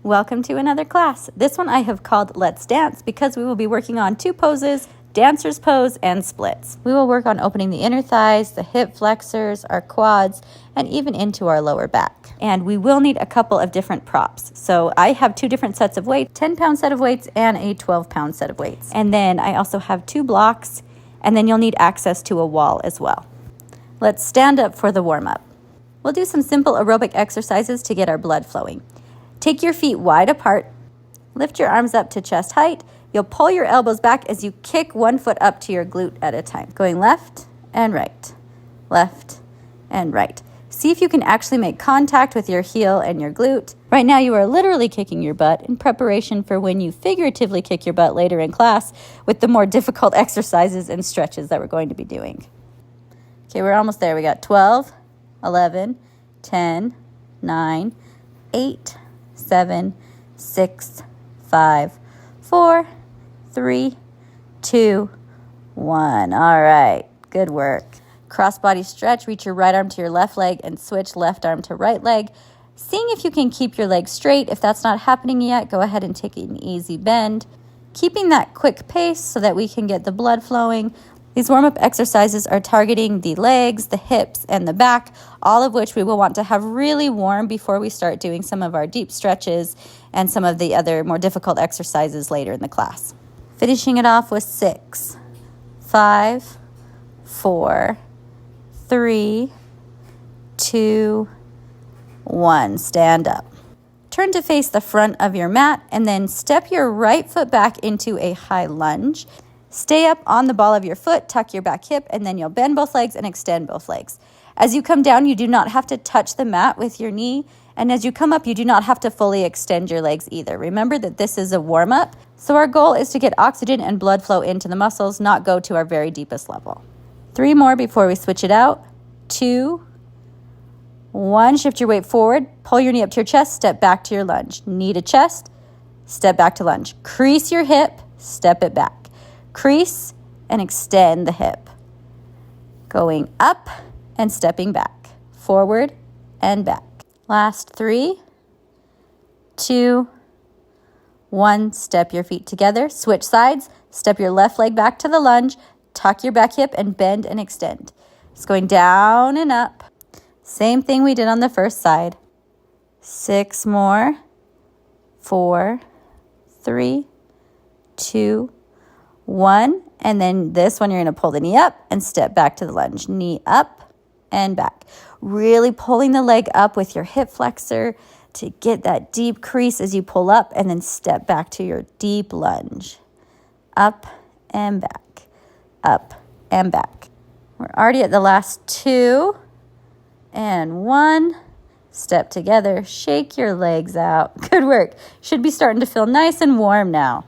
Welcome to another class. This one I have called Let's Dance because we will be working on 2 poses, dancer's pose and splits. We will work on opening the inner thighs, the hip flexors, our quads, and even into our lower back. And we will need a couple of different props. So I have 2 different sets of weights, 10-pound set of weights and a 12-pound set of weights. And then I also have 2 blocks, and then you'll need access to a wall as well. Let's stand up for the warm-up. We'll do some simple aerobic exercises to get our blood flowing. Take your feet wide apart, lift your arms up to chest height. You'll pull your elbows back as you kick one foot up to your glute at a time, going left and right, left and right. See if you can actually make contact with your heel and your glute. Right now you are literally kicking your butt in preparation for when you figuratively kick your butt later in class with the more difficult exercises and stretches that we're going to be doing. Okay, we're almost there. We got 12, 11, 10, 9, 8, 7, 6, 5, 4, 3, 2, 1. All right, good work. Cross-body stretch, reach your right arm to your left leg and switch left arm to right leg. Seeing if you can keep your leg straight. If that's not happening yet, go ahead and take an easy bend. Keeping that quick pace so that we can get the blood flowing. These warm-up exercises are targeting the legs, the hips, and the back, all of which we will want to have really warm before we start doing some of our deep stretches and some of the other more difficult exercises later in the class. Finishing it off with 6, 5, 4, 3, 2, 1. Stand up. Turn to face the front of your mat and then step your right foot back into a high lunge. Stay up on the ball of your foot, tuck your back hip, and then you'll bend both legs and extend both legs. As you come down, you do not have to touch the mat with your knee, and as you come up, you do not have to fully extend your legs either. Remember that this is a warm-up, so our goal is to get oxygen and blood flow into the muscles, not go to our very deepest level. 3 more before we switch it out. 2, 1. Shift your weight forward, pull your knee up to your chest, step back to your lunge. Knee to chest, step back to lunge. Crease your hip, step it back. Crease and extend the hip. Going up and stepping back. Forward and back. Last 3, 2, 1. Step your feet together. Switch sides. Step your left leg back to the lunge. Tuck your back hip and bend and extend. It's going down and up. Same thing we did on the first side. 6 more. 4, 3, 2, 1, and then this one you're going to pull the knee up and step back to the lunge. Knee up and back. Really pulling the leg up with your hip flexor to get that deep crease as you pull up, and then step back to your deep lunge. Up and back. Up and back. We're already at the last 2 and 1. Step together. Shake your legs out. Good work. Should be starting to feel nice and warm now.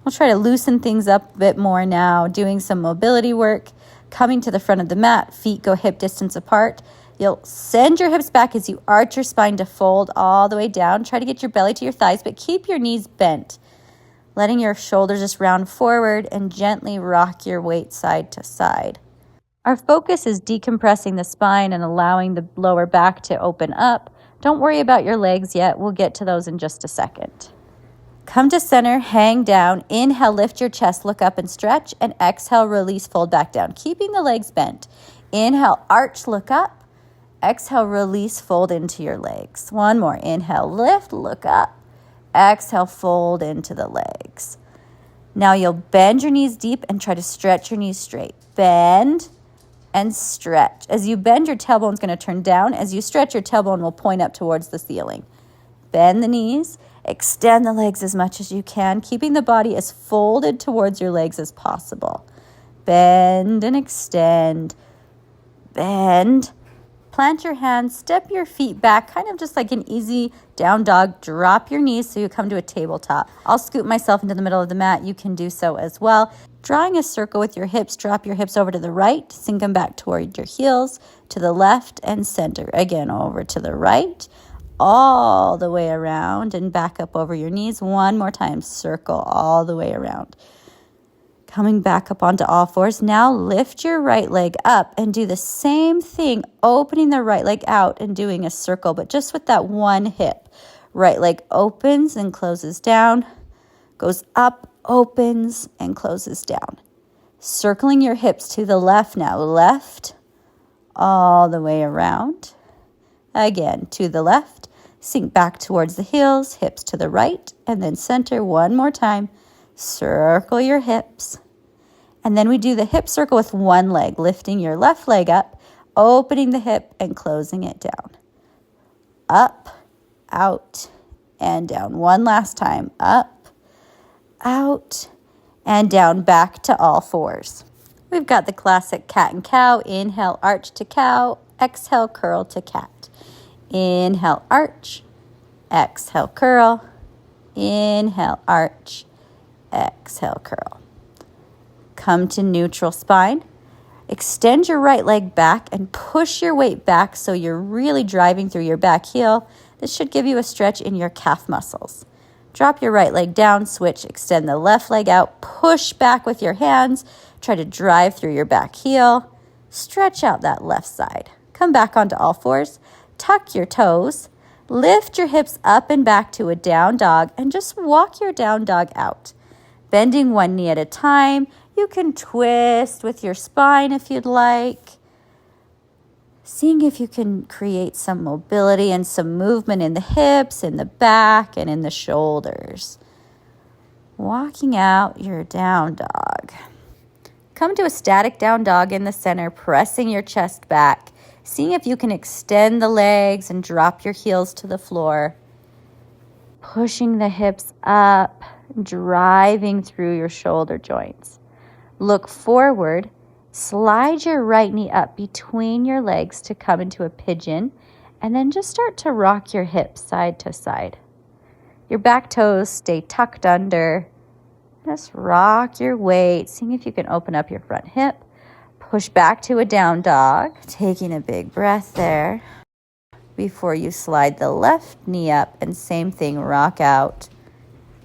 We'll try to loosen things up a bit more now, doing some mobility work, coming to the front of the mat, feet go hip distance apart. You'll send your hips back as you arch your spine to fold all the way down. Try to get your belly to your thighs, but keep your knees bent. Letting your shoulders just round forward and gently rock your weight side to side. Our focus is decompressing the spine and allowing the lower back to open up. Don't worry about your legs yet. We'll get to those in just a second. Come to center, hang down. Inhale, lift your chest, look up and stretch. And exhale, release, fold back down, keeping the legs bent. Inhale, arch, look up. Exhale, release, fold into your legs. One more. Inhale, lift, look up. Exhale, fold into the legs. Now you'll bend your knees deep and try to stretch your knees straight. Bend and stretch. As you bend, your tailbone's going to turn down. As you stretch, your tailbone will point up towards the ceiling. Bend the knees. Extend the legs as much as you can, keeping the body as folded towards your legs as possible. Bend and extend. Bend. Plant your hands, step your feet back, kind of just like an easy down dog. Drop your knees so you come to a tabletop. I'll scoop myself into the middle of the mat. You can do so as well. Drawing a circle with your hips, drop your hips over to the right, sink them back toward your heels, to the left and center. Again, over to the right, all the way around and back up over your knees. One more time, circle all the way around. Coming back up onto all fours. Now lift your right leg up and do the same thing, opening the right leg out and doing a circle, but just with that one hip. Right leg opens and closes down, goes up, opens, and closes down. Circling your hips to the left now. Left, all the way around. Again, to the left. Sink back towards the heels, hips to the right, and then center one more time. Circle your hips. And then we do the hip circle with one leg, lifting your left leg up, opening the hip and closing it down. Up, out, and down. One last time. Up, out, and down, back to all fours. We've got the classic cat and cow. Inhale, arch to cow. Exhale, curl to cat. Inhale, arch. Exhale, curl. Inhale, arch. Exhale, curl. Come to neutral spine. Extend your right leg back and push your weight back so you're really driving through your back heel. This should give you a stretch in your calf muscles. Drop your right leg down, switch, extend the left leg out, push back with your hands. Try to drive through your back heel. Stretch out that left side. Come back onto all fours. Tuck your toes. Lift your hips up and back to a down dog and just walk your down dog out. Bending one knee at a time. You can twist with your spine if you'd like. Seeing if you can create some mobility and some movement in the hips, in the back, and in the shoulders. Walking out your down dog. Come to a static down dog in the center, pressing your chest back. Seeing if you can extend the legs and drop your heels to the floor. Pushing the hips up, driving through your shoulder joints. Look forward. Slide your right knee up between your legs to come into a pigeon, and then just start to rock your hips side to side. Your back toes stay tucked under. Just rock your weight, seeing if you can open up your front hip. Push back to a down dog, taking a big breath there before you slide the left knee up, and same thing, rock out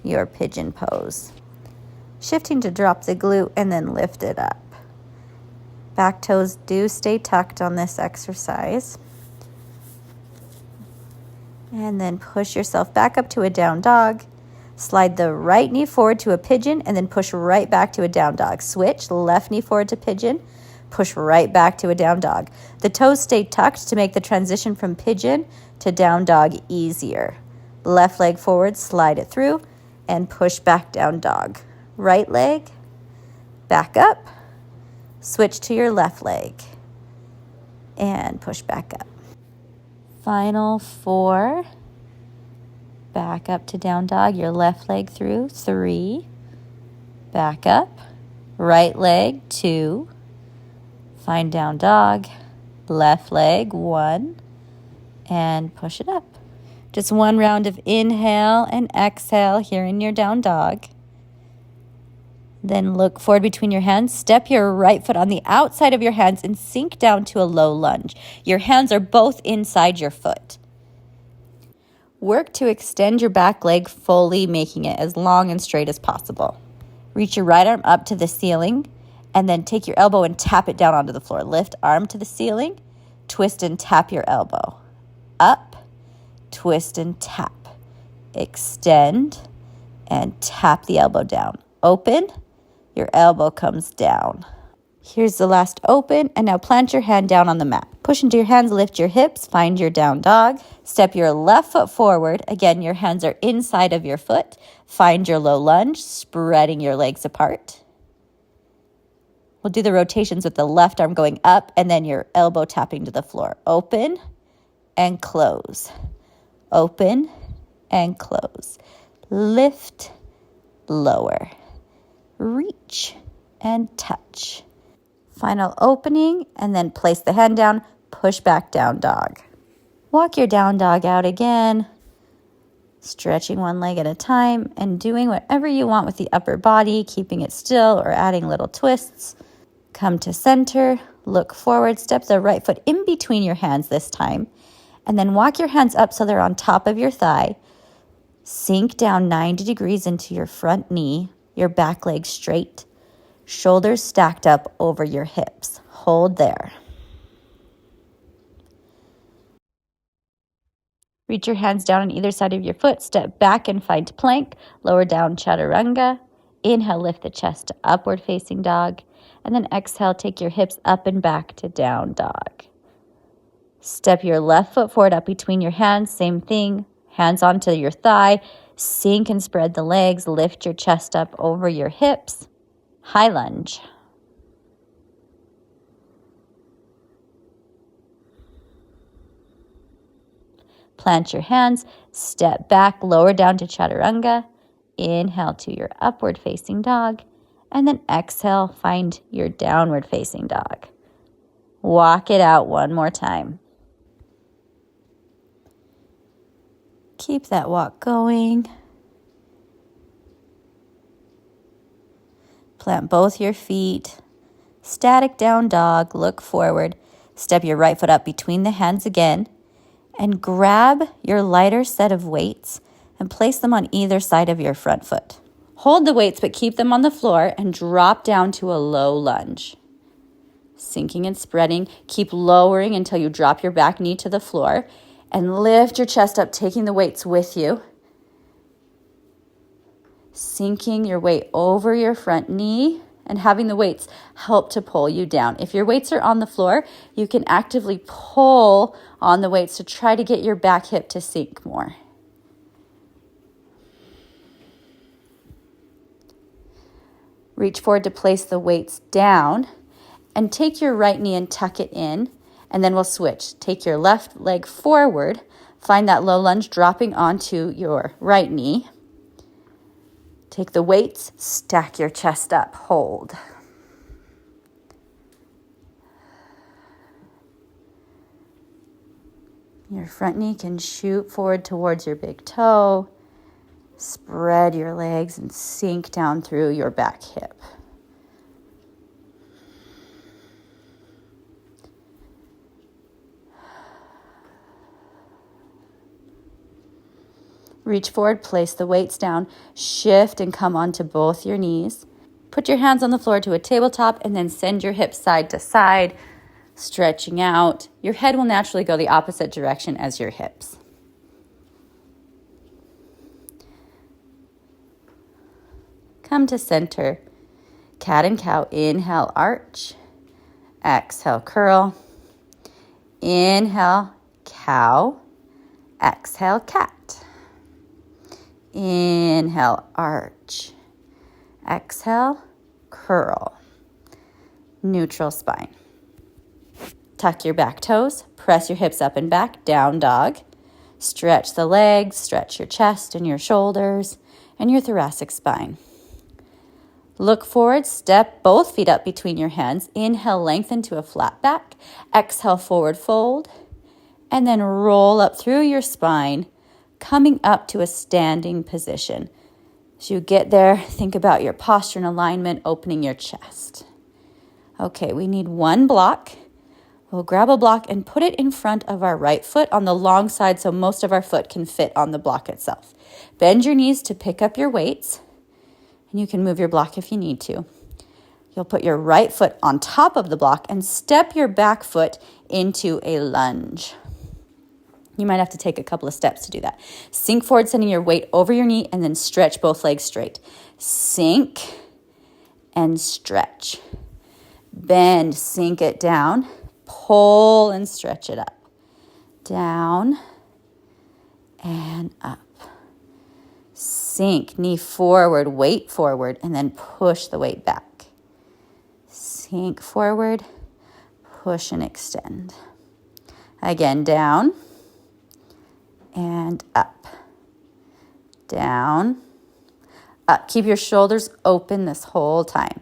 your pigeon pose. Shifting to drop the glute and then lift it up. Back toes do stay tucked on this exercise. And then push yourself back up to a down dog. Slide the right knee forward to a pigeon and then push right back to a down dog. Switch, left knee forward to pigeon, push right back to a down dog. The toes stay tucked to make the transition from pigeon to down dog easier. Left leg forward, slide it through, and push back down dog. Right leg, back up. Switch to your left leg and push back up. Final 4. Back up to down dog, your left leg through. 3. Back up. Right leg, 2. Find down dog. Left leg, 1. And push it up. Just one round of inhale and exhale here in your down dog. Then look forward between your hands. Step your right foot on the outside of your hands and sink down to a low lunge. Your hands are both inside your foot. Work to extend your back leg fully, making it as long and straight as possible. Reach your right arm up to the ceiling and then take your elbow and tap it down onto the floor. Lift arm to the ceiling, twist and tap your elbow. Up, twist and tap. Extend and tap the elbow down. Open. Your elbow comes down. Here's the last open, and now plant your hand down on the mat. Push into your hands, lift your hips, find your down dog. Step your left foot forward. Again, your hands are inside of your foot. Find your low lunge, spreading your legs apart. We'll do the rotations with the left arm going up and then your elbow tapping to the floor. Open and close. Open and close. Lift, lower. Reach and touch. Final opening, and then place the hand down, push back down dog. Walk your down dog out again, stretching one leg at a time and doing whatever you want with the upper body, keeping it still or adding little twists. Come to center, look forward, step the right foot in between your hands this time, and then walk your hands up so they're on top of your thigh. Sink down 90 degrees into your front knee. Your back leg straight, shoulders stacked up over your hips. Hold there. Reach your hands down on either side of your foot. Step back and find plank. Lower down, chaturanga. Inhale, lift the chest to upward facing dog. And then exhale, take your hips up and back to down dog. Step your left foot forward up between your hands. Same thing. Hands onto your thigh. Sink and spread the legs. Lift your chest up over your hips. High lunge. Plant your hands. Step back, lower down to chaturanga. Inhale to your upward facing dog. And then exhale, find your downward facing dog. Walk it out one more time. Keep that walk going. Plant both your feet. Static down dog, look forward. Step your right foot up between the hands again. And grab your lighter set of weights and place them on either side of your front foot. Hold the weights, but keep them on the floor and drop down to a low lunge. Sinking and spreading. Keep lowering until you drop your back knee to the floor and lift your chest up, taking the weights with you. Sinking your weight over your front knee and having the weights help to pull you down. If your weights are on the floor, you can actively pull on the weights to try to get your back hip to sink more. Reach forward to place the weights down and take your right knee and tuck it in, and then we'll switch. Take your left leg forward, find that low lunge dropping onto your right knee. Take the weights, stack your chest up, hold. Your front knee can shoot forward towards your big toe. Spread your legs and sink down through your back hip. Reach forward, place the weights down, shift and come onto both your knees. Put your hands on the floor to a tabletop and then send your hips side to side, stretching out. Your head will naturally go the opposite direction as your hips. Come to center. Cat and cow. Inhale, arch. Exhale, curl. Inhale, cow. Exhale, cat. Inhale, arch. Exhale, curl. Neutral spine. Tuck your back toes. Press your hips up and back. Down dog. Stretch the legs. Stretch your chest and your shoulders and your thoracic spine. Look forward. Step both feet up between your hands. Inhale, lengthen to a flat back. Exhale, forward fold. And then roll up through your spine, coming up to a standing position. As you get there, think about your posture and alignment, opening your chest. Okay, we need one block. We'll grab a block and put it in front of our right foot on the long side so most of our foot can fit on the block itself. Bend your knees to pick up your weights, and you can move your block if you need to. You'll put your right foot on top of the block and step your back foot into a lunge. You might have to take a couple of steps to do that. Sink forward, sending your weight over your knee, and then stretch both legs straight. Sink and stretch. Bend, sink it down. Pull and stretch it up. Down and up. Sink, knee forward, weight forward, and then push the weight back. Sink forward, push and extend. Again, down and up. Down, up. Keep your shoulders open this whole time.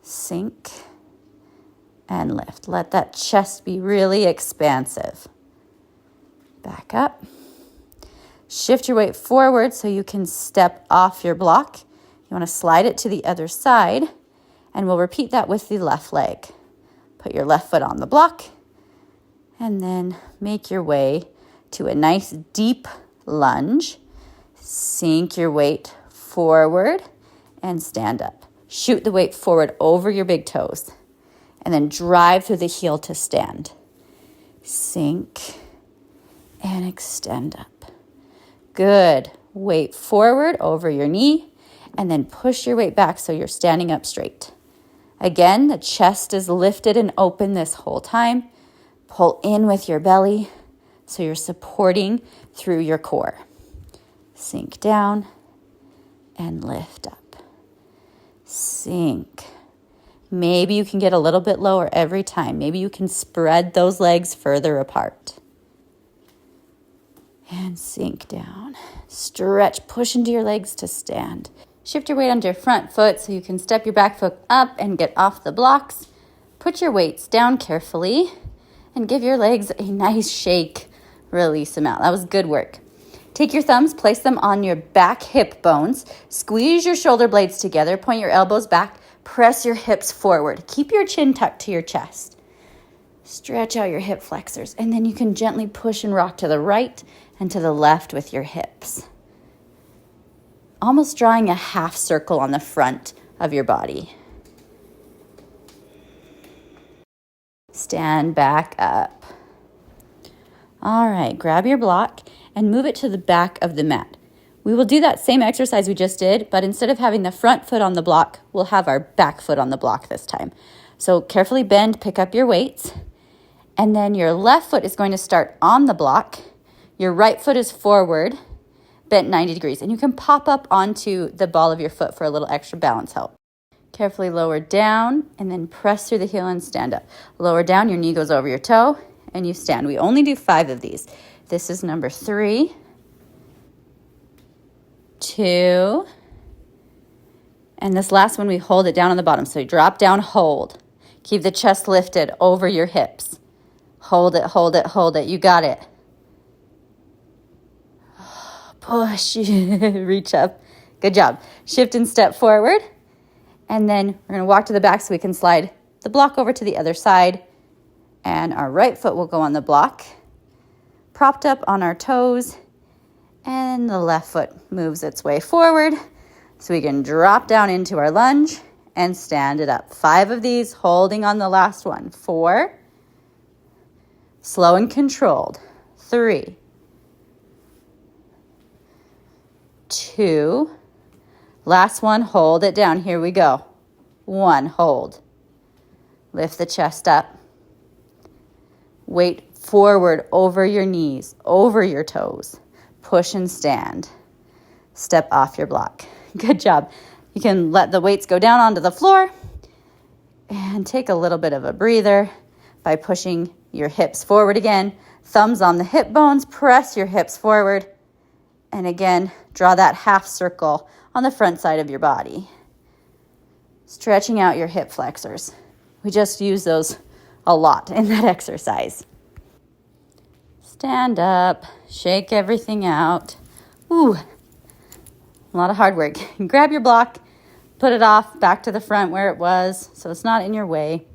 Sink and lift. Let that chest be really expansive. Back up. Shift your weight forward so you can step off your block. You want to slide it to the other side, and we'll repeat that with the left leg. Put your left foot on the block, and then make your way to a nice deep lunge. Sink your weight forward and stand up. Shoot the weight forward over your big toes, and then drive through the heel to stand. Sink and extend up. Good. Weight forward over your knee, and then push your weight back so you're standing up straight. Again, the chest is lifted and open this whole time. Pull in with your belly so you're supporting through your core. Sink down and lift up. Sink. Maybe you can get a little bit lower every time. Maybe you can spread those legs further apart. And sink down. Stretch, push into your legs to stand. Shift your weight onto your front foot so you can step your back foot up and get off the blocks. Put your weights down carefully and give your legs a nice shake. Release them out. That was good work. Take your thumbs, place them on your back hip bones. Squeeze your shoulder blades together. Point your elbows back. Press your hips forward. Keep your chin tucked to your chest. Stretch out your hip flexors. And then you can gently push and rock to the right and to the left with your hips. Almost drawing a half circle on the front of your body. Stand back up. All right, grab your block and move it to the back of the mat. We will do that same exercise we just did, but instead of having the front foot on the block, we'll have our back foot on the block this time. So carefully bend, pick up your weights, and then your left foot is going to start on the block. Your right foot is forward, bent 90 degrees, and you can pop up onto the ball of your foot for a little extra balance help. Carefully lower down and then press through the heel and stand up. Lower down, your knee goes over your toe and you stand. We only do 5 of these. This is number 3, 2, and this last one we hold it down on the bottom. So you drop down, hold. Keep the chest lifted over your hips. Hold it, hold it, hold it. You got it. Push, reach up. Good job. Shift and step forward. And then we're going to walk to the back so we can slide the block over to the other side. And our right foot will go on the block, propped up on our toes. And the left foot moves its way forward so we can drop down into our lunge and stand it up. 5 of these, holding on the last one. 4. Slow and controlled. 3. 2. Last one, hold it down. Here we go. 1, hold. Lift the chest up. Weight forward over your knees, over your toes. Push and stand. Step off your block. Good job. You can let the weights go down onto the floor and take a little bit of a breather by pushing your hips forward again. Thumbs on the hip bones, press your hips forward. And again, draw that half circle on the front side of your body. Stretching out your hip flexors. We just use those a lot in that exercise. Stand up, shake everything out. Ooh, a lot of hard work. Grab your block, put it off back to the front where it was so it's not in your way.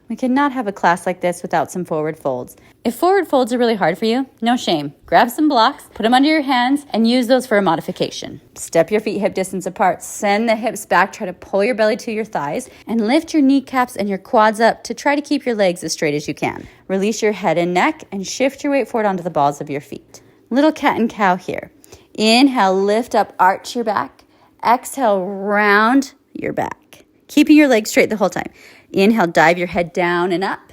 We cannot have a class like this without some forward folds. If forward folds are really hard for you, no shame. Grab some blocks, put them under your hands, and use those for a modification. Step your feet hip distance apart. Send the hips back. Try to pull your belly to your thighs and lift your kneecaps and your quads up to try to keep your legs as straight as you can. Release your head and neck and shift your weight forward onto the balls of your feet. Little cat and cow here. Inhale, lift up, arch your back. Exhale, round your back. Keeping your legs straight the whole time. Inhale, dive your head down and up.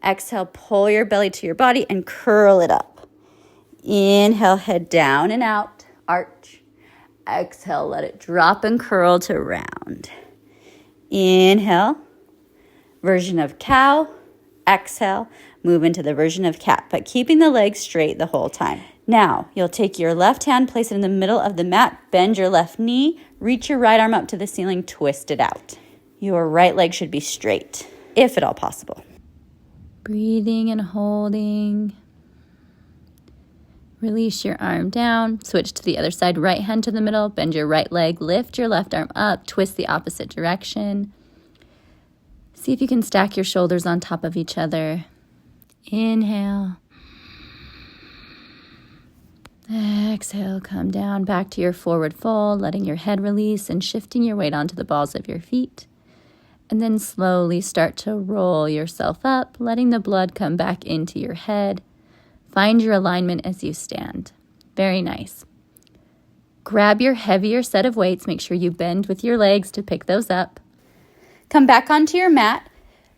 Exhale, pull your belly to your body and curl it up. Inhale, head down and out, arch. Exhale, let it drop and curl to round. Inhale, version of cow. Exhale, move into the version of cat, but keeping the legs straight the whole time. Now, you'll take your left hand, place it in the middle of the mat, bend your left knee, reach your right arm up to the ceiling, twist it out. Your right leg should be straight, if at all possible. Breathing and holding. Release your arm down, switch to the other side, right hand to the middle, bend your right leg, lift your left arm up, twist the opposite direction. See if you can stack your shoulders on top of each other. Inhale. Exhale, come down back to your forward fold, letting your head release and shifting your weight onto the balls of your feet. And then slowly start to roll yourself up, letting the blood come back into your head. Find your alignment as you stand. Very nice. Grab your heavier set of weights. Make sure you bend with your legs to pick those up. Come back onto your mat.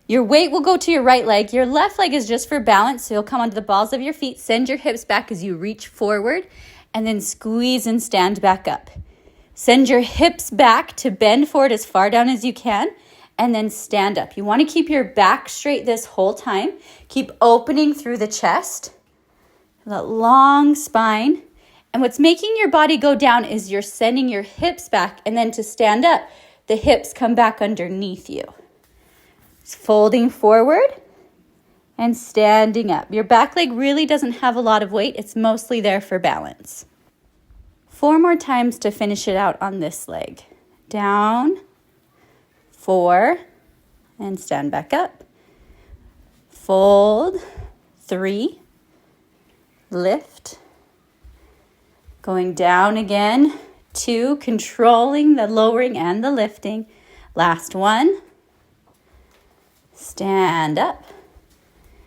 Your weight will go to your right leg. Your left leg is just for balance, so you'll come onto the balls of your feet. Send your hips back as you reach forward, and then squeeze and stand back up. Send your hips back to bend forward as far down as you can, and then stand up. You want to keep your back straight this whole time. Keep opening through the chest, that long spine. And what's making your body go down is you're sending your hips back, and then to stand up, the hips come back underneath you. It's folding forward and standing up. Your back leg really doesn't have a lot of weight. It's mostly there for balance. 4 more times to finish it out on this leg. Down, 4, and stand back up. Fold, 3, lift, going down again, 2, controlling the lowering and the lifting. Last one, stand up.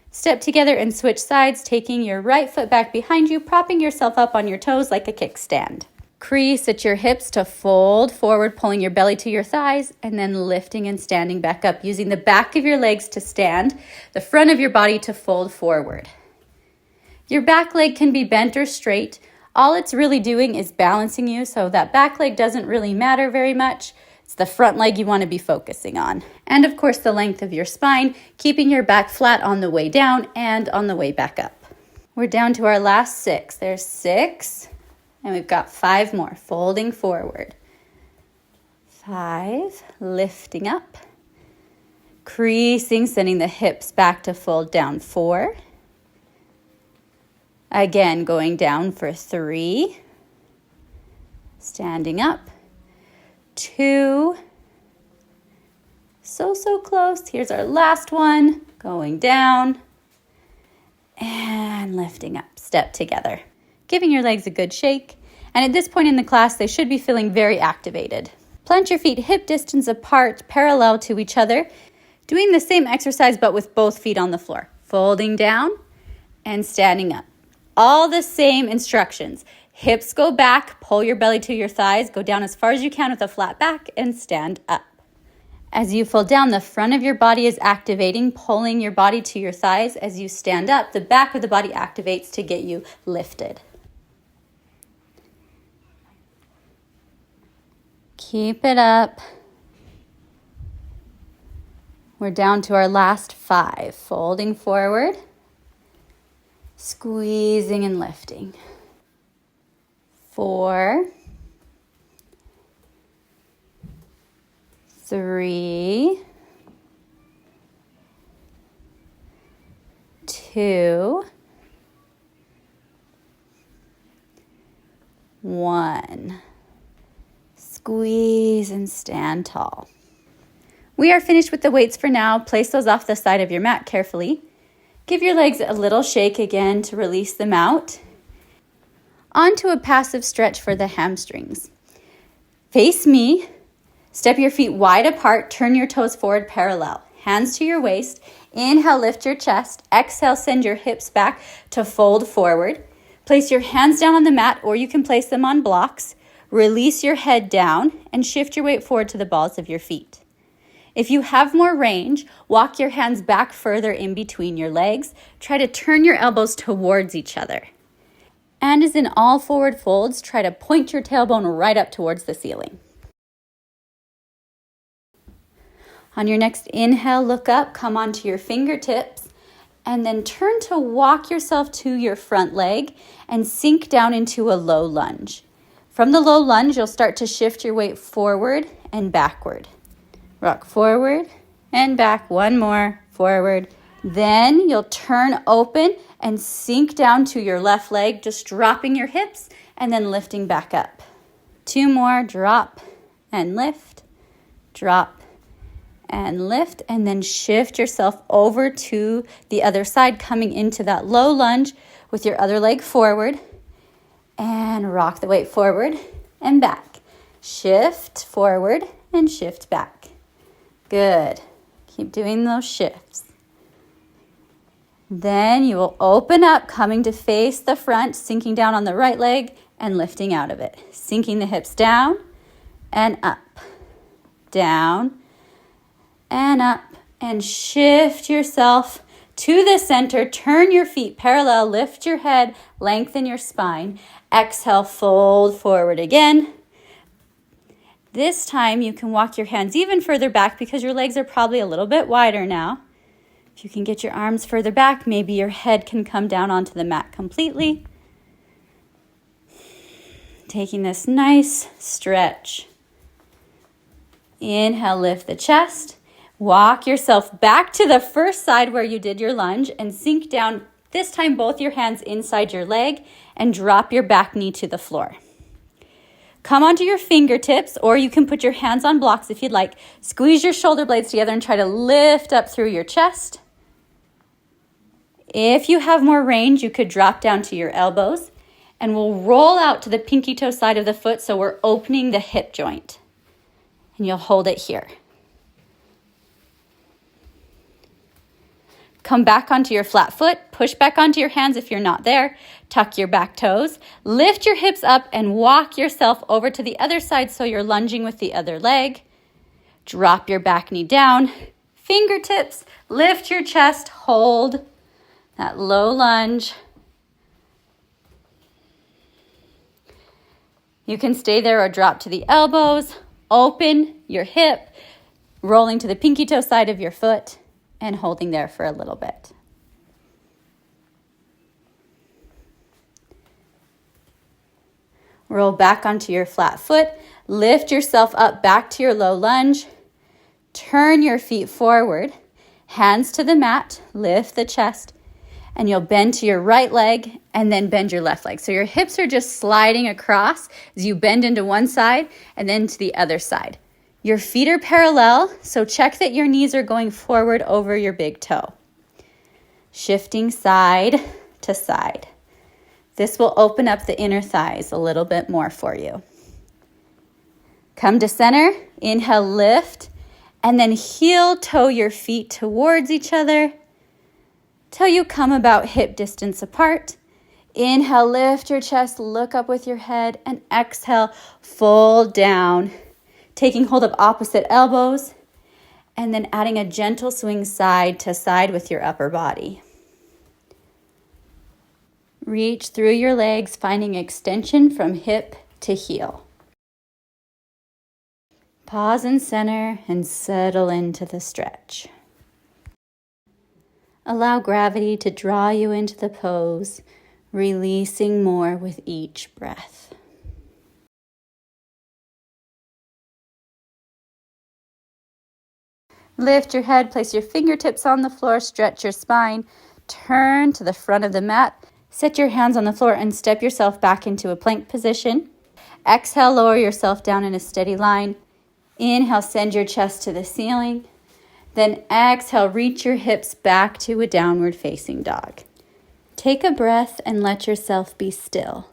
Step together and switch sides, taking your right foot back behind you, propping yourself up on your toes like a kickstand. Crease at your hips to fold forward, pulling your belly to your thighs, and then lifting and standing back up, using the back of your legs to stand, the front of your body to fold forward. Your back leg can be bent or straight. All it's really doing is balancing you, so that back leg doesn't really matter very much. It's the front leg you want to be focusing on. And of course, the length of your spine, keeping your back flat on the way down and on the way back up. We're down to our last 6. There's 6, and we've got 5 more. Folding forward. 5, lifting up. Creasing, sending the hips back to fold down. 4. Again, going down for 3. Standing up. 2. So close. Here's our last one. Going down and lifting up. Step together. Giving your legs a good shake. And at this point in the class, they should be feeling very activated. Plant your feet hip distance apart, parallel to each other. Doing the same exercise, but with both feet on the floor. Folding down and standing up. All the same instructions. Hips go back, pull your belly to your thighs, go down as far as you can with a flat back, and stand up. As you fold down, the front of your body is activating, pulling your body to your thighs. As you stand up, the back of the body activates to get you lifted. Keep it up. We're down to our last 5. Folding forward, squeezing and lifting. 4, 3, 2, 1. Squeeze and stand tall. We are finished with the weights for now. Place those off the side of your mat carefully. Give your legs a little shake again to release them out. Onto a passive stretch for the hamstrings. Face me. Step your feet wide apart. Turn your toes forward parallel. Hands to your waist. Inhale, lift your chest. Exhale, send your hips back to fold forward. Place your hands down on the mat, or you can place them on blocks. Release your head down and shift your weight forward to the balls of your feet. If you have more range, walk your hands back further in between your legs. Try to turn your elbows towards each other. And as in all forward folds, try to point your tailbone right up towards the ceiling. On your next inhale, look up, come onto your fingertips, and then turn to walk yourself to your front leg and sink down into a low lunge. From the low lunge, you'll start to shift your weight forward and backward. Rock forward and back. One more. Forward. Then you'll turn open and sink down to your left leg, just dropping your hips and then lifting back up. 2 more. Drop and lift. Drop and lift. And then shift yourself over to the other side, coming into that low lunge with your other leg forward. And rock the weight forward and back. Shift forward and shift back. Good. Keep doing those shifts. Then you will open up, coming to face the front, sinking down on the right leg and lifting out of it. Sinking the hips down and up, down and up, and shift yourself to the center. Turn your feet parallel, lift your head, lengthen your spine. Exhale, fold forward again. This time you can walk your hands even further back because your legs are probably a little bit wider now. If you can get your arms further back, maybe your head can come down onto the mat completely. Taking this nice stretch. Inhale, lift the chest. Walk yourself back to the first side where you did your lunge and sink down, this time both your hands inside your leg, and drop your back knee to the floor. Come onto your fingertips, or you can put your hands on blocks if you'd like. Squeeze your shoulder blades together and try to lift up through your chest. If you have more range, you could drop down to your elbows, and we'll roll out to the pinky toe side of the foot so we're opening the hip joint. And you'll hold it here. Come back onto your flat foot, push back onto your hands if you're not there, tuck your back toes, lift your hips up and walk yourself over to the other side so you're lunging with the other leg. Drop your back knee down, fingertips, lift your chest, hold that low lunge. You can stay there or drop to the elbows, open your hip, rolling to the pinky toe side of your foot, and holding there for a little bit. Roll back onto your flat foot, lift yourself up back to your low lunge, turn your feet forward, hands to the mat, lift the chest, and you'll bend to your right leg and then bend your left leg. So your hips are just sliding across as you bend into one side and then to the other side. Your feet are parallel, so check that your knees are going forward over your big toe. Shifting side to side. This will open up the inner thighs a little bit more for you. Come to center, inhale, lift, and then heel toe your feet towards each other till you come about hip distance apart. Inhale, lift your chest, look up with your head, and exhale, fold down. Taking hold of opposite elbows, and then adding a gentle swing side to side with your upper body. Reach through your legs, finding extension from hip to heel. Pause and center and settle into the stretch. Allow gravity to draw you into the pose, releasing more with each breath. Lift your head, place your fingertips on the floor, stretch your spine, turn to the front of the mat, set your hands on the floor and step yourself back into a plank position. Exhale, lower yourself down in a steady line. Inhale, send your chest to the ceiling. Then exhale, reach your hips back to a downward facing dog. Take a breath and let yourself be still.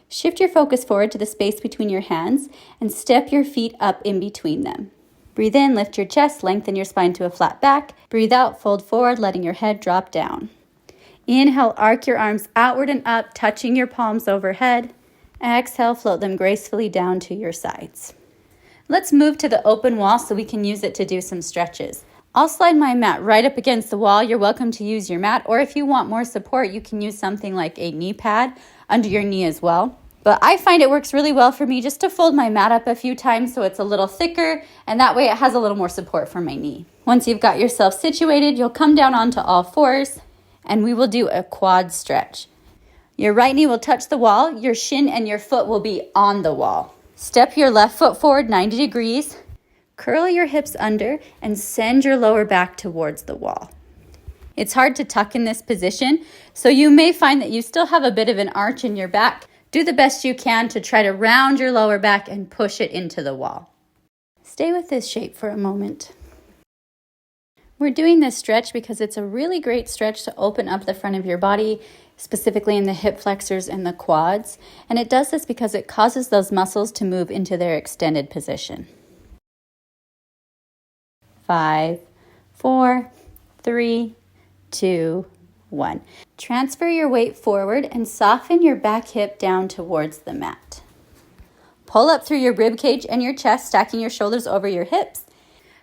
Shift your focus forward to the space between your hands and step your feet up in between them. Breathe in, lift your chest, lengthen your spine to a flat back. Breathe out, fold forward, letting your head drop down. Inhale, arc your arms outward and up, touching your palms overhead. Exhale, float them gracefully down to your sides. Let's move to the open wall so we can use it to do some stretches. I'll slide my mat right up against the wall. You're welcome to use your mat, or if you want more support, you can use something like a knee pad under your knee as well. But I find it works really well for me just to fold my mat up a few times so it's a little thicker, and that way it has a little more support for my knee. Once you've got yourself situated, you'll come down onto all fours, and we will do a quad stretch. Your right knee will touch the wall, your shin and your foot will be on the wall. Step your left foot forward 90 degrees, curl your hips under, and send your lower back towards the wall. It's hard to tuck in this position, so you may find that you still have a bit of an arch in your back. Do the best you can to try to round your lower back and push it into the wall. Stay with this shape for a moment. We're doing this stretch because it's a really great stretch to open up the front of your body, specifically in the hip flexors and the quads. And it does this because it causes those muscles to move into their extended position. 5, 4, 3, 2, 1. Transfer your weight forward and soften your back hip down towards the mat. Pull up through your rib cage and your chest, stacking your shoulders over your hips.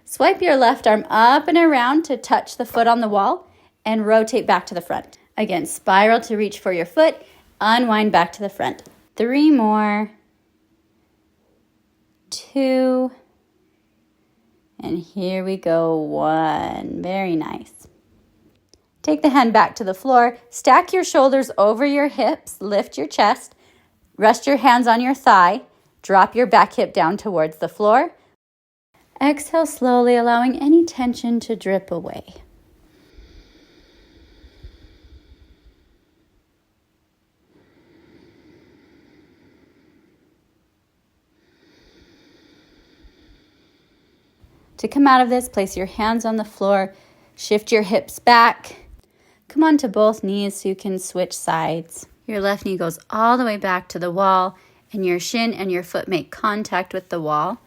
Swipe your left arm up and around to touch the foot on the wall and rotate back to the front. Again, spiral to reach for your foot, unwind back to the front. 3 more. 2. And here we go, 1. Very nice. Take the hand back to the floor. Stack your shoulders over your hips. Lift your chest. Rest your hands on your thigh. Drop your back hip down towards the floor. Exhale slowly, allowing any tension to drip away. To come out of this, place your hands on the floor. Shift your hips back. Come onto both knees so you can switch sides. Your left knee goes all the way back to the wall, and your shin and your foot make contact with the wall.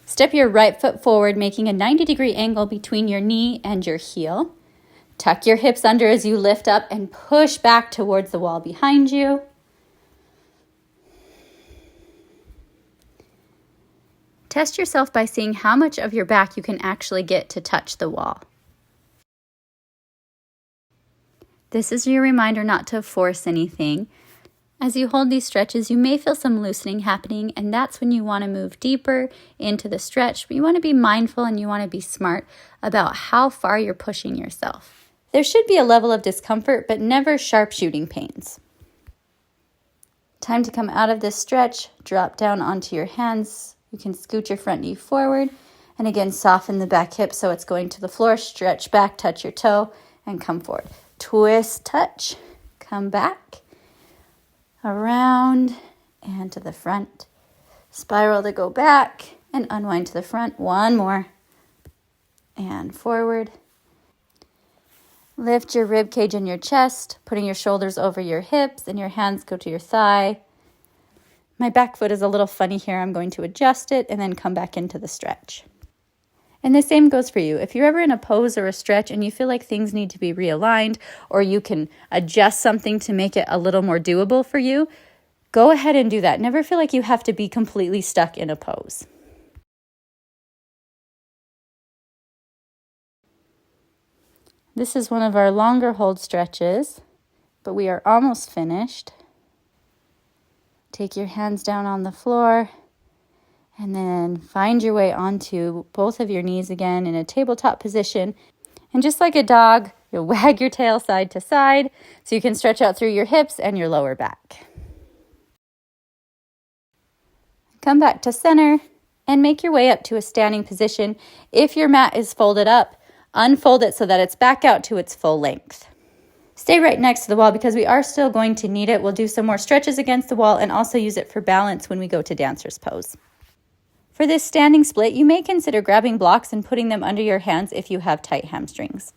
Step your right foot forward, making a 90-degree angle between your knee and your heel. Tuck your hips under as you lift up and push back towards the wall behind you. Test yourself by seeing how much of your back you can actually get to touch the wall. This is your reminder not to force anything. As you hold these stretches, you may feel some loosening happening, and that's when you want to move deeper into the stretch. But you want to be mindful and you want to be smart about how far you're pushing yourself. There should be a level of discomfort, but never sharp shooting pains. Time to come out of this stretch. Drop down onto your hands. You can scoot your front knee forward, and again, soften the back hip so it's going to the floor. Stretch back, touch your toe, and come forward. Twist, touch, come back, around, and to the front. Spiral to go back, and unwind to the front. 1 more, and forward. Lift your rib cage and your chest, putting your shoulders over your hips, and your hands go to your thigh. My back foot is a little funny here. I'm going to adjust it and then come back into the stretch. And the same goes for you. If you're ever in a pose or a stretch and you feel like things need to be realigned, or you can adjust something to make it a little more doable for you, go ahead and do that. Never feel like you have to be completely stuck in a pose. This is one of our longer hold stretches, but we are almost finished. Take your hands down on the floor and then find your way onto both of your knees again in a tabletop position. And just like a dog, you'll wag your tail side to side so you can stretch out through your hips and your lower back. Come back to center and make your way up to a standing position. If your mat is folded up, unfold it so that it's back out to its full length. Stay right next to the wall because we are still going to need it. We'll do some more stretches against the wall and also use it for balance when we go to dancer's pose. For this standing split, you may consider grabbing blocks and putting them under your hands if you have tight hamstrings.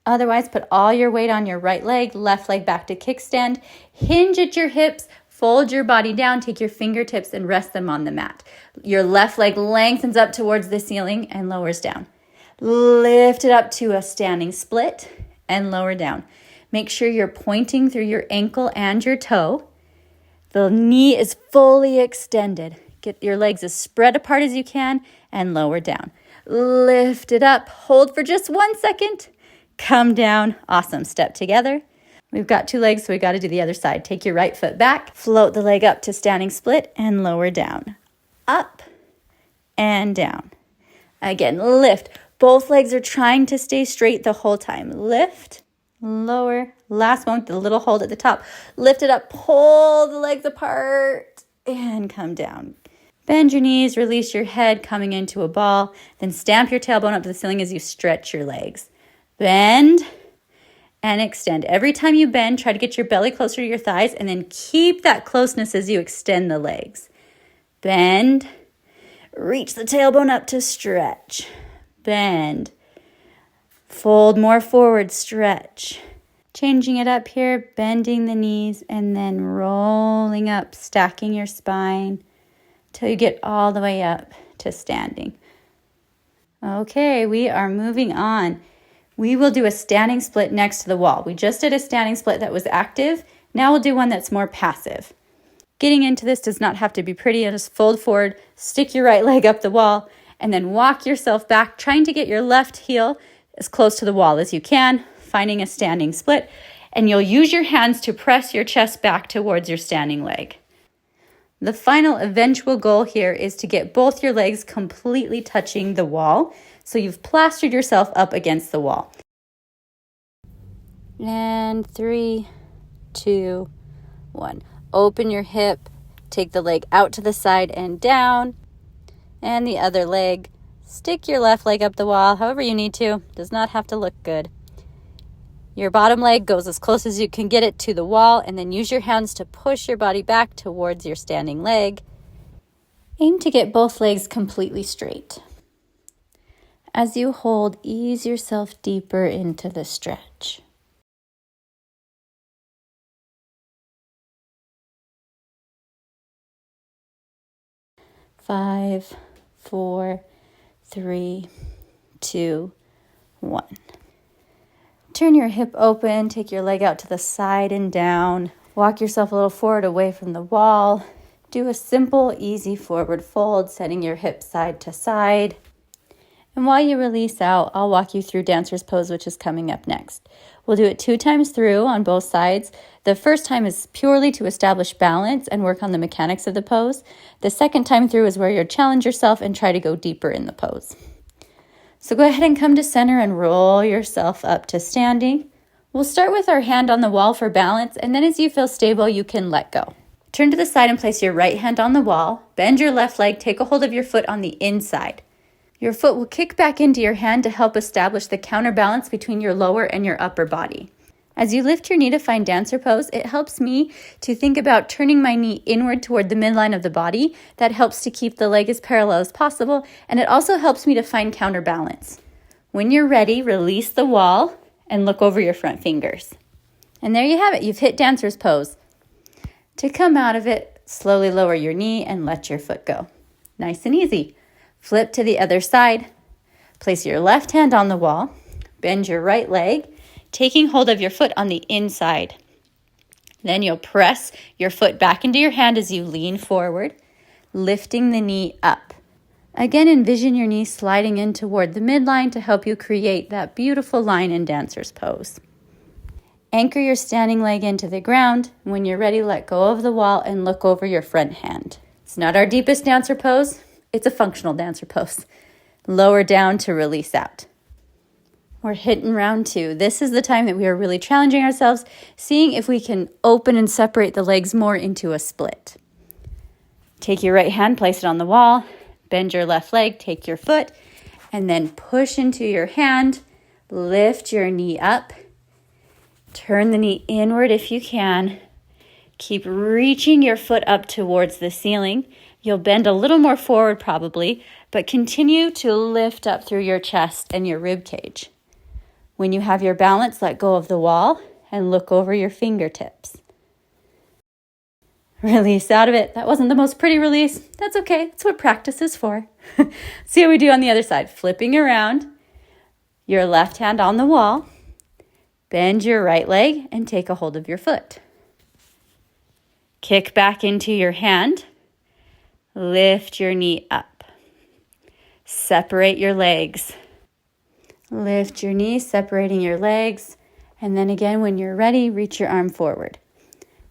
Otherwise, put all your weight on your right leg, left leg back to kickstand. Hinge at your hips, fold your body down, take your fingertips and rest them on the mat. Your left leg lengthens up towards the ceiling and lowers down. Lift it up to a standing split and lower down. Make sure you're pointing through your ankle and your toe. The knee is fully extended. Get your legs as spread apart as you can and lower down. Lift it up. Hold for just 1 second. Come down. Awesome. Step together. We've got 2 legs, so we got to do the other side. Take your right foot back. Float the leg up to standing split and lower down. Up and down. Again, lift. Both legs are trying to stay straight the whole time. Lift. Lower. Last one with the little hold at the top. Lift it up. Pull the legs apart and come down. Bend your knees. Release your head coming into a ball. Then stamp your tailbone up to the ceiling as you stretch your legs. Bend and extend. Every time you bend, try to get your belly closer to your thighs and then keep that closeness as you extend the legs. Bend. Reach the tailbone up to stretch. Bend. Fold more forward, stretch. Changing it up here, bending the knees and then rolling up, stacking your spine till you get all the way up to standing. Okay, we are moving on. We will do a standing split next to the wall. We just did a standing split that was active. Now we'll do one that's more passive. Getting into this does not have to be pretty. Just fold forward, stick your right leg up the wall, and then walk yourself back, trying to get your left heel as close to the wall as you can, finding a standing split. And you'll use your hands to press your chest back towards your standing leg. The final eventual goal here is to get both your legs completely touching the wall, so you've plastered yourself up against the wall. And 3, 2, 1. Open your hip, take the leg out to the side and down, and the other leg. Stick your left leg up the wall, however you need to. Does not have to look good. Your bottom leg goes as close as you can get it to the wall, and then use your hands to push your body back towards your standing leg. Aim to get both legs completely straight. As you hold, ease yourself deeper into the stretch. 5, 4, 3, 2, 1. Turn your hip open, take your leg out to the side and down. Walk yourself a little forward away from the wall. Do a simple, easy forward fold, setting your hips side to side. And while you release out, I'll walk you through dancer's pose, which is coming up next. We'll do it 2 times through on both sides. The first time is purely to establish balance and work on the mechanics of the pose. The second time through is where you'll challenge yourself and try to go deeper in the pose. So go ahead and come to center and roll yourself up to standing. We'll start with our hand on the wall for balance, and then as you feel stable, you can let go. Turn to the side and place your right hand on the wall. Bend your left leg, take a hold of your foot on the inside. Your foot will kick back into your hand to help establish the counterbalance between your lower and your upper body. As you lift your knee to find dancer pose, it helps me to think about turning my knee inward toward the midline of the body. That helps to keep the leg as parallel as possible, and it also helps me to find counterbalance. When you're ready, release the wall and look over your front fingers. And there you have it. You've hit dancer's pose. To come out of it, slowly lower your knee and let your foot go. Nice and easy. Flip to the other side. Place your left hand on the wall. Bend your right leg, taking hold of your foot on the inside. Then you'll press your foot back into your hand as you lean forward, lifting the knee up. Again, envision your knee sliding in toward the midline to help you create that beautiful line in dancer's pose. Anchor your standing leg into the ground. When you're ready, let go of the wall and look over your front hand. It's not our deepest dancer pose. It's a functional dancer pose. Lower down to release out. We're hitting round 2. This is the time that we are really challenging ourselves, seeing if we can open and separate the legs more into a split. Take your right hand, place it on the wall, bend your left leg, take your foot, and then push into your hand, lift your knee up, turn the knee inward if you can. Keep reaching your foot up towards the ceiling. You'll bend a little more forward probably, but continue to lift up through your chest and your rib cage. When you have your balance, let go of the wall and look over your fingertips. Release out of it. That wasn't the most pretty release. That's okay. That's what practice is for. See how we do on the other side. Flipping around, your left hand on the wall. Bend your right leg and take a hold of your foot. Kick back into your hand. Lift your knee up. Separate your legs. Lift your knee, separating your legs. And then again, when you're ready, reach your arm forward.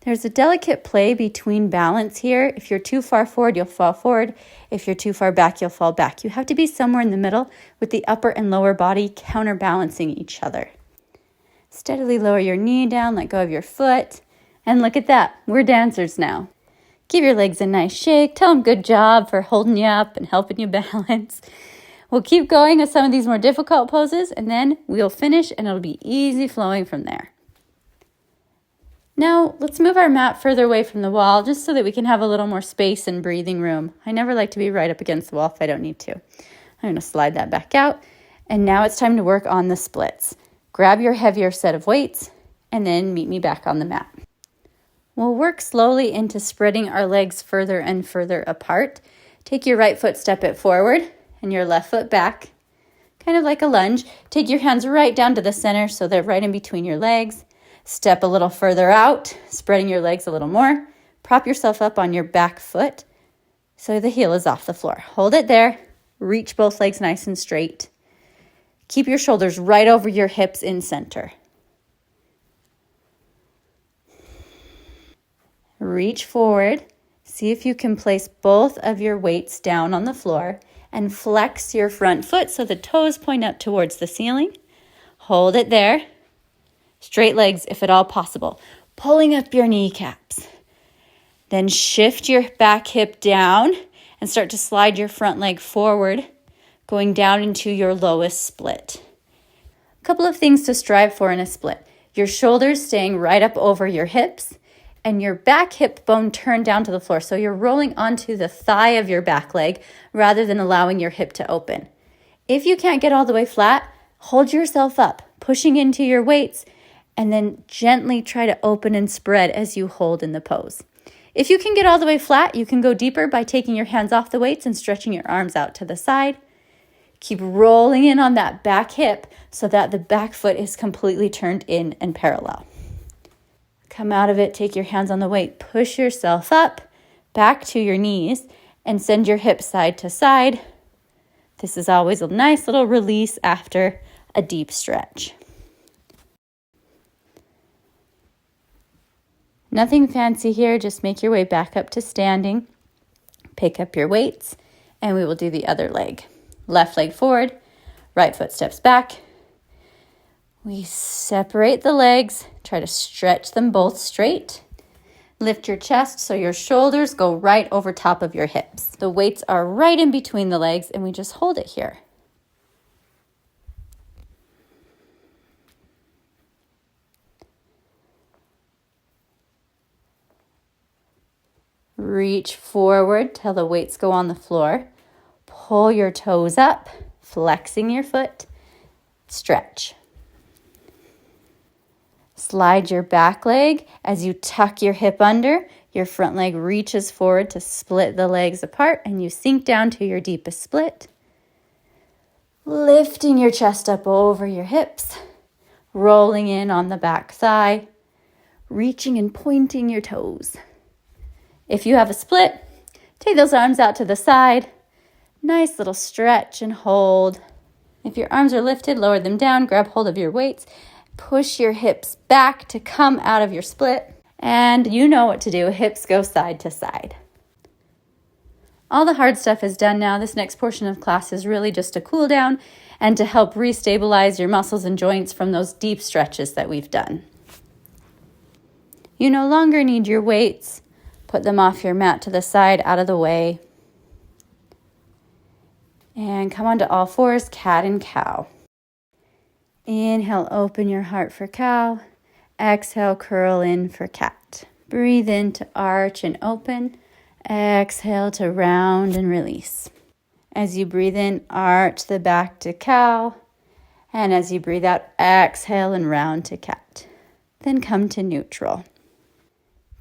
There's a delicate play between balance here. If you're too far forward, you'll fall forward. If you're too far back, you'll fall back. You have to be somewhere in the middle with the upper and lower body counterbalancing each other. Steadily lower your knee down, let go of your foot. And look at that, we're dancers now. Give your legs a nice shake. Tell them good job for holding you up and helping you balance. We'll keep going with some of these more difficult poses, and then we'll finish, and it'll be easy flowing from there. Now, let's move our mat further away from the wall, just so that we can have a little more space and breathing room. I never like to be right up against the wall if I don't need to. I'm going to slide that back out, and now it's time to work on the splits. Grab your heavier set of weights, and then meet me back on the mat. We'll work slowly into spreading our legs further and further apart. Take your right foot, step it forward, and your left foot back. kind of like a lunge. Take your hands right down to the center so they're right in between your legs. Step a little further out, spreading your legs a little more. Prop yourself up on your back foot so the heel is off the floor. Hold it there. Reach both legs nice and straight. Keep your shoulders right over your hips in center. Reach forward. See if you can place both of your weights down on the floor and flex your front foot so the toes point up towards the ceiling. Hold it there. Straight legs if at all possible. Pulling up your kneecaps. Then shift your back hip down and start to slide your front leg forward, going down into your lowest split. A couple of things to strive for in a split. Your shoulders staying right up over your hips and your back hip bone turned down to the floor. So you're rolling onto the thigh of your back leg rather than allowing your hip to open. If you can't get all the way flat, hold yourself up, pushing into your weights, and then gently try to open and spread as you hold in the pose. If you can get all the way flat, you can go deeper by taking your hands off the weights and stretching your arms out to the side. Keep rolling in on that back hip so that the back foot is completely turned in and parallel. Come out of it, take your hands on the weight, push yourself up, back to your knees, and send your hips side to side. This is always a nice little release after a deep stretch. Nothing fancy here, just make your way back up to standing. Pick up your weights, and we will do the other leg. Left leg forward, right foot steps back. We separate the legs, try to stretch them both straight. Lift your chest so your shoulders go right over top of your hips. The weights are right in between the legs, and we just hold it here. Reach forward till the weights go on the floor. Pull your toes up, flexing your foot. Stretch. Slide your back leg as you tuck your hip under. Your front leg reaches forward to split the legs apart, and you sink down to your deepest split. Lifting your chest up over your hips, rolling in on the back thigh, reaching and pointing your toes. If you have a split, take those arms out to the side. Nice little stretch and hold. If your arms are lifted, lower them down, grab hold of your weights, push your hips back to come out of your split. And you know what to do, hips go side to side. All the hard stuff is done now. This next portion of class is really just a cool down and to help restabilize your muscles and joints from those deep stretches that we've done. You no longer need your weights. Put them off your mat to the side, out of the way. And come onto all fours, cat and cow. Inhale, open your heart for cow. Exhale, curl in for cat. Breathe in to arch and open. Exhale to round and release. As you breathe in, arch the back to cow. And as you breathe out, exhale and round to cat. Then come to neutral.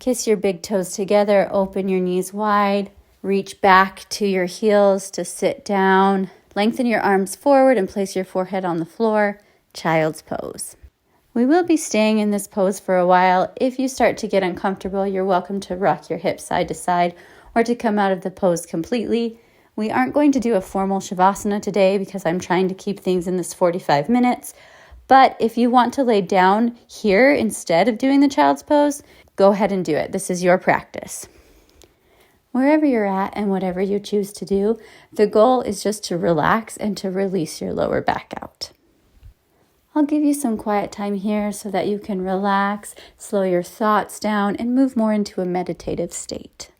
Kiss your big toes together, open your knees wide, reach back to your heels to sit down. Lengthen your arms forward and place your forehead on the floor, child's pose. We will be staying in this pose for a while. If you start to get uncomfortable, you're welcome to rock your hips side to side or to come out of the pose completely. We aren't going to do a formal Shavasana today because I'm trying to keep things in this 45 minutes. But if you want to lay down here instead of doing the child's pose, go ahead and do it. This is your practice. Wherever you're at and whatever you choose to do, the goal is just to relax and to release your lower back out. I'll give you some quiet time here so that you can relax, slow your thoughts down, and move more into a meditative state.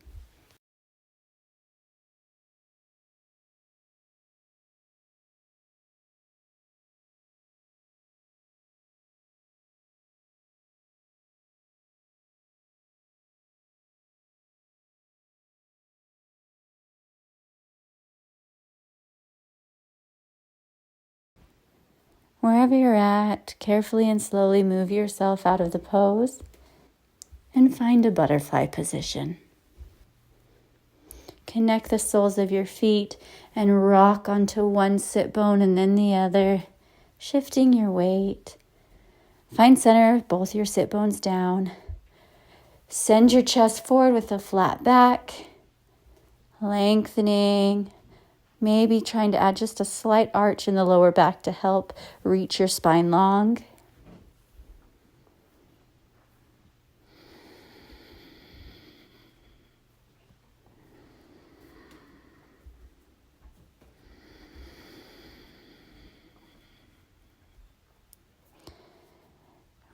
Wherever you're at, carefully and slowly move yourself out of the pose and find a butterfly position. Connect the soles of your feet and rock onto one sit bone and then the other, shifting your weight. Find center, both your sit bones down. Send your chest forward with a flat back, lengthening, maybe trying to add just a slight arch in the lower back to help reach your spine long.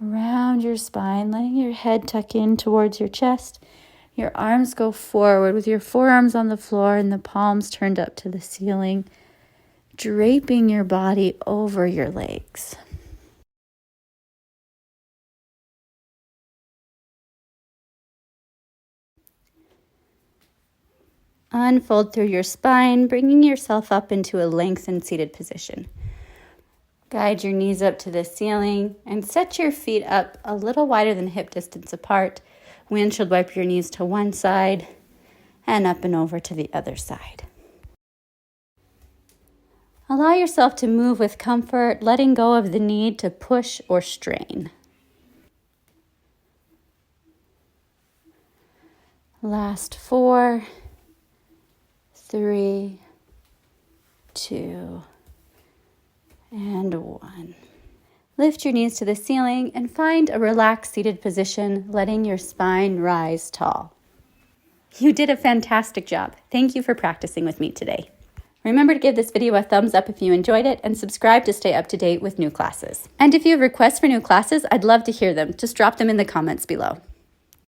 Round your spine, letting your head tuck in towards your chest. Your arms go forward with your forearms on the floor and the palms turned up to the ceiling, draping your body over your legs. Unfold through your spine, bringing yourself up into a lengthened seated position. Guide your knees up to the ceiling and set your feet up a little wider than hip distance apart. Windshield wipe your knees to one side and up and over to the other side. Allow yourself to move with comfort, letting go of the need to push or strain. Last 4, 3, 2, and 1. Lift your knees to the ceiling and find a relaxed seated position, letting your spine rise tall. You did a fantastic job. Thank you for practicing with me today. Remember to give this video a thumbs up if you enjoyed it and subscribe to stay up to date with new classes. And if you have requests for new classes, I'd love to hear them. Just drop them in the comments below.